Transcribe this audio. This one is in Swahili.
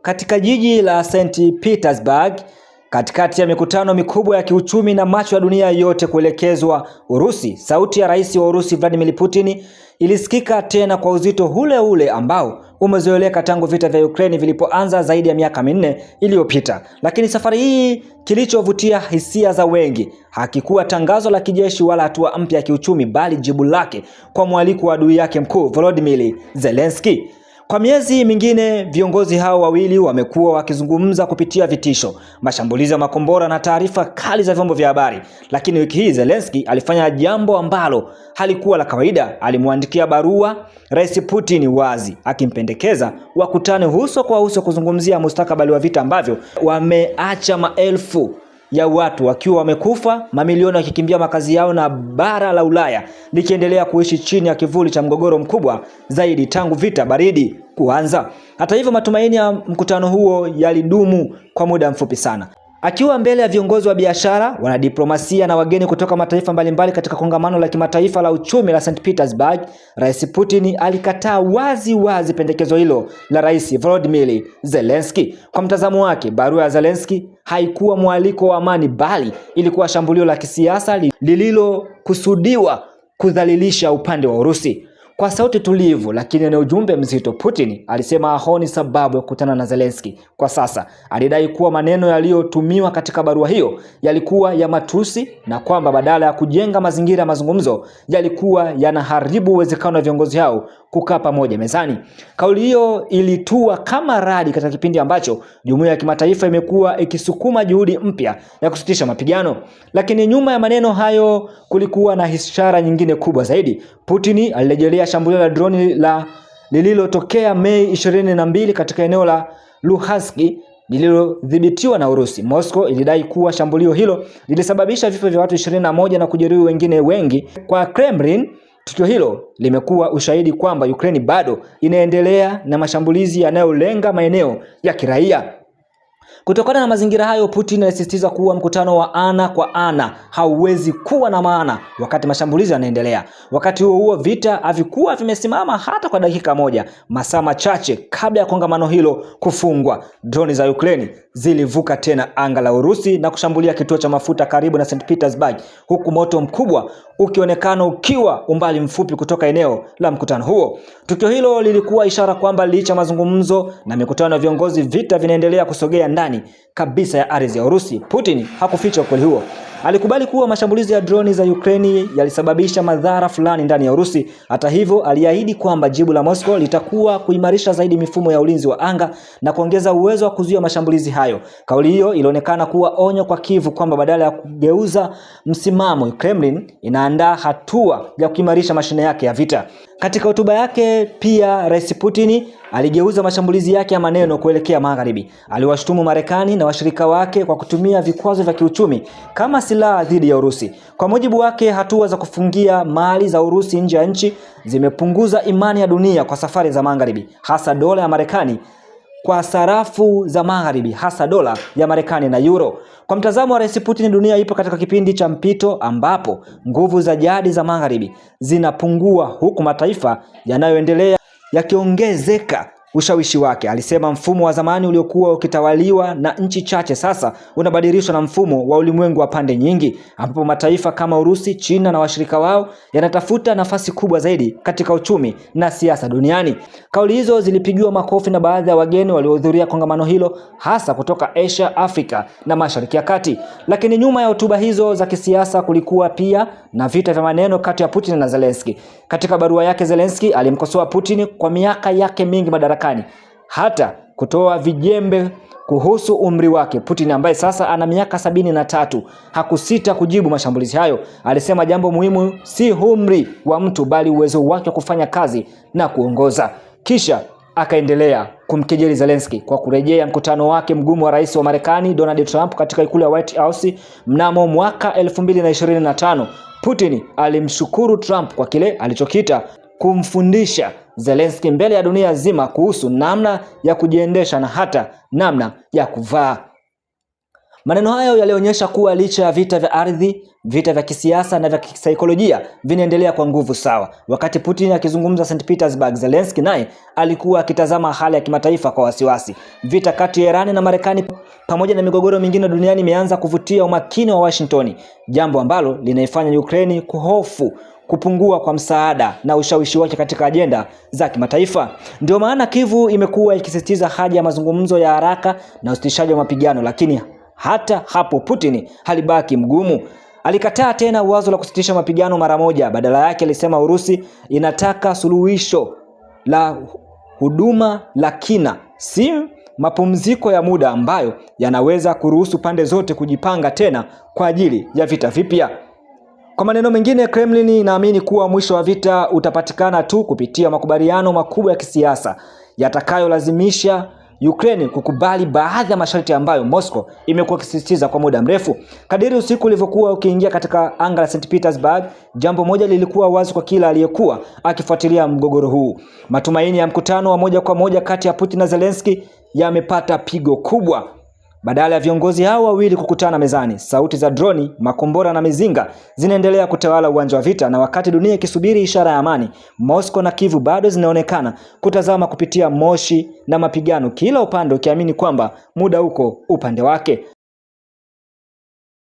Katika jiji la St. Petersburg, katikati ya mikutano mikubwa ya kiuchumi na macho ya dunia yote kuelekezwa Urusi, sauti ya rais wa Urusi Vladimir Putin ilisikika tena kwa uzito ule ule ambao umezoeleka tangu vita vya Ukraine vilipoanza zaidi ya miaka 4 iliyopita. Lakini safari hii kilichovutia hisia za wengi hakikuwa tangazo la kijeshi wala hatua mpya ya kiuchumi, bali jibu lake kwa mwaliko wa adui yake mkuu Volodymyr Zelensky. Kwa miezi mingine viongozi hao wawili wamekuwa wakizungumza kupitia vitisho, mashambulizi ya makombora na taarifa kali za vyombo vya habari. Lakini wiki hii Zelensky alifanya jambo ambalo halikuwa la kawaida. Alimwandikia barua Rais Putin wazi, akimpendekeza wakutane uso kwa uso kuzungumzia mustakabali wa vita ambavyo wameacha maelfu ya watu wakiwa wamekufa, mamilioni wakikimbia makazi yao, na bara la Ulaya likiendelea kuishi chini ya kivuli cha mgogoro mkubwa zaidi tangu vita baridi kuanza. Hata hivyo, matumaini ya mkutano huo yalidumu kwa muda mfupi sana. Akiwa mbele ya viongozi wa biashara, wanadiplomasia na wageni kutoka mataifa mbalimbali katika kongamano la kimataifa la uchumi la St. Petersburg, Rais Putin alikataa wazi pendekezo hilo la Rais Volodymyr Zelensky. Kwa mtazamo wake, barua ya Zelensky haikuwa mwaliko wa amani, bali ilikuwa shambulio la kisiasa lililokusudiwa kudhalilisha upande wa Urusi. Kwa sauti tulivu lakini na ujumbe mzito, Putin alisema haoni sababu ya kukutana na Zelensky kwa sasa. Alidai kuwa maneno yaliyotumiwa katika barua hiyo yalikuwa ya matusi na kwamba badala ya kujenga mazingira ya mazungumzo yalikuwa yanaharibu uwezekano wa viongozi hao kukaa pamoja mezani. Kauli hiyo ilitua kama radi katika kipindi ambacho jumuiya ya kimataifa imekuwa ikisukuma juhudi mpya ya kusitisha mapigano. Lakini nyuma ya maneno hayo kulikuwa na ishara nyingine kubwa zaidi. Putin alirejelea shambulio la droni lililotokea Mei 22 katika eneo la Luhansk lililodhibitiwa na Urusi. Moscow ilidai kuwa shambulio hilo lilisababisha vifo vya watu 21 na kujeruhi wengine wengi. Kwa Kremlin, tukio hilo limekuwa ushahidi kwamba Ukraine bado inaendelea na mashambulizi yanayolenga maeneo ya kiraia. Kutokana na mazingira hayo, Putin alisisitiza kuwa mkutano wa ana kwa ana hauwezi kuwa na maana wakati mashambulizi yanaendelea. Wakati huo vita havikuwa vimesimama hata kwa dakika moja. Masaa machache kabla ya kongamano hilo kufungwa, droni za Ukraine zilivuka tena anga la Urusi na kushambulia kituo cha mafuta karibu na St. Petersburg, huku moto mkubwa ukionekana ukiwa umbali mfupi kutoka eneo la mkutano huo. Tukio hilo lilikuwa ishara kwamba licha mazungumzo na mikutano ya viongozi, vita vinaendelea kusogea ndani kabisa ya ardhi ya Urusi. Putin hakuficha ukweli huo. Alikubali kuwa mashambulizi ya droni za Ukraine yalisababisha madhara fulani ndani ya Urusi. Hata hivyo, aliahidi kwamba jibu la Moscow litakuwa kuimarisha zaidi mifumo ya ulinzi wa anga na kuongeza uwezo wa kuzuia mashambulizi hayo. Kauli hiyo ilionekana kuwa onyo kwa Kiev kwamba badala ya kugeuza msimamo, Kremlin inaandaa hatua ya kuimarisha mashine yake ya vita. Katika hotuba yake pia, Rais Putin aligeuza mashambulizi yake ya maneno kuelekea magharibi. Aliwashtumu Marekani na washirika wake kwa kutumia vikwazo vya kiuchumi kama silaha dhidi ya Urusi. Kwa mujibu wake, hatua za kufungia mali za Urusi nje ya nchi zimepunguza imani ya dunia kwa safari za magharibi, hasa dola ya Marekani kwa sarafu za magharibi, hasa dola ya Marekani na euro. Kwa mtazamo wa Rais Putin, dunia ipo katika kipindi cha mpito ambapo nguvu za jadi za magharibi zinapungua huku mataifa yanayoendelea yakiongezeka ushawishi wake. Alisema mfumo wa zamani uliokuwa ukitawaliwa na nchi chache sasa unabadilishwa na mfumo wa ulimwengu wa pande nyingi, ambapo mataifa kama Urusi, China na washirika wao yanatafuta nafasi kubwa zaidi katika uchumi na siasa duniani. Kauli hizo zilipigiwa makofi na baadhi ya wageni waliohudhuria kongamano hilo, hasa kutoka Asia, Afrika na Mashariki ya Kati. Lakini nyuma ya hotuba hizo za kisiasa kulikuwa pia na vita vya maneno kati ya Putin na Zelensky. Katika barua yake, Zelensky alimkosoa Putin kwa miaka yake mingi madarakani, hata kutoa vijembe kuhusu umri wake. Putin ambaye sasa ana miaka 73 hakusita kujibu mashambulizi hayo. Alisema jambo muhimu si umri wa mtu, bali uwezo wake wa kufanya kazi na kuongoza. Kisha akaendelea kumkejeli Zelensky kwa kurejea mkutano wake mgumu wa rais wa Marekani Donald Trump katika ikulu ya White House mnamo mwaka 2025. Putin alimshukuru Trump kwa kile alichokita kumfundisha Zelensky mbele ya dunia nzima kuhusu namna ya kujiendesha na hata namna ya kuvaa. Maneno hayo yalionyesha kuwa licha ya vita vya ardhi, vita vya kisiasa na vya kisaikolojia vinaendelea kwa nguvu sawa. Wakati Putin akizungumza St. Petersburg, Zelensky naye alikuwa akitazama hali ya kimataifa kwa wasiwasi. Vita kati ya Iran na Marekani pamoja na migogoro mingine duniani imeanza kuvutia umakini wa Washington, jambo ambalo linaifanya Ukraine kuhofu kupungua kwa msaada na ushawishi wake katika ajenda za kimataifa. Ndio maana Kyiv imekuwa ikisisitiza haja ya mazungumzo ya haraka na usitishaji wa mapigano, lakini hata hapo Putin halibaki mgumu. Alikataa tena wazo la kusitisha mapigano mara moja. Badala yake alisema Urusi inataka suluhisho la huduma la kina, si mapumziko ya muda ambayo yanaweza kuruhusu pande zote kujipanga tena kwa ajili ya vita vipya. Kwa maneno mengine, Kremlin inaamini kuwa mwisho wa vita utapatikana tu kupitia makubaliano makubwa ya kisiasa yatakayolazimisha Ukraine kukubali baadhi ya masharti ambayo Moscow imekuwa ikisisitiza kwa muda mrefu. Kadiri usiku ulivyokuwa ukiingia katika anga la St. Petersburg, jambo moja lilikuwa wazi kwa kila aliyekuwa akifuatilia mgogoro huu. Matumaini ya mkutano wa moja kwa moja kati ya Putin na Zelensky yamepata pigo kubwa. Badala ya viongozi hao wawili kukutana mezani, sauti za droni, makombora na mizinga zinaendelea kutawala uwanja wa vita, na wakati dunia ikisubiri ishara ya amani, Moscow na Kyiv bado zinaonekana kutazama kupitia moshi na mapigano, kila upande ukiamini kwamba muda uko upande wake.